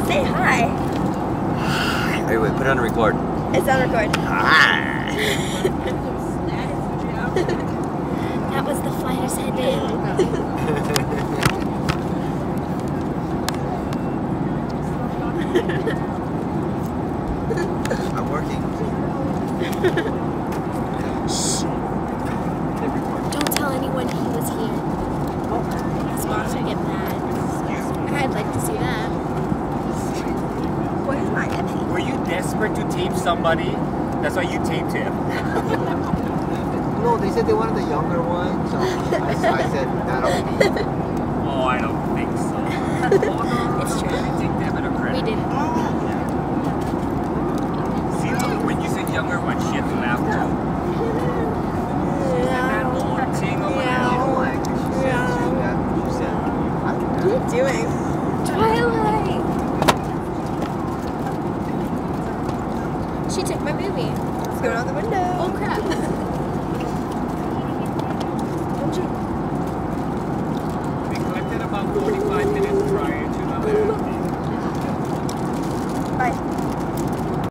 Say hi. Wait, put it on record. It's on record. Hi. That was the fighter's head in. I'm working. Shh. Don't tell anyone he was here. His boss would get mad. I'd like to see that. Where's my Effie? Were you desperate to tape somebody? That's why you taped him. No, they said they wanted the younger one, so I said that'll be. Oh, I don't think so. It's true. I didn't take debit or credit. We didn't. See, look, when you said younger one, she had to laugh too. That old thing over What are you doing? Twilight! She took my movie. Let's go out the window. Oh crap.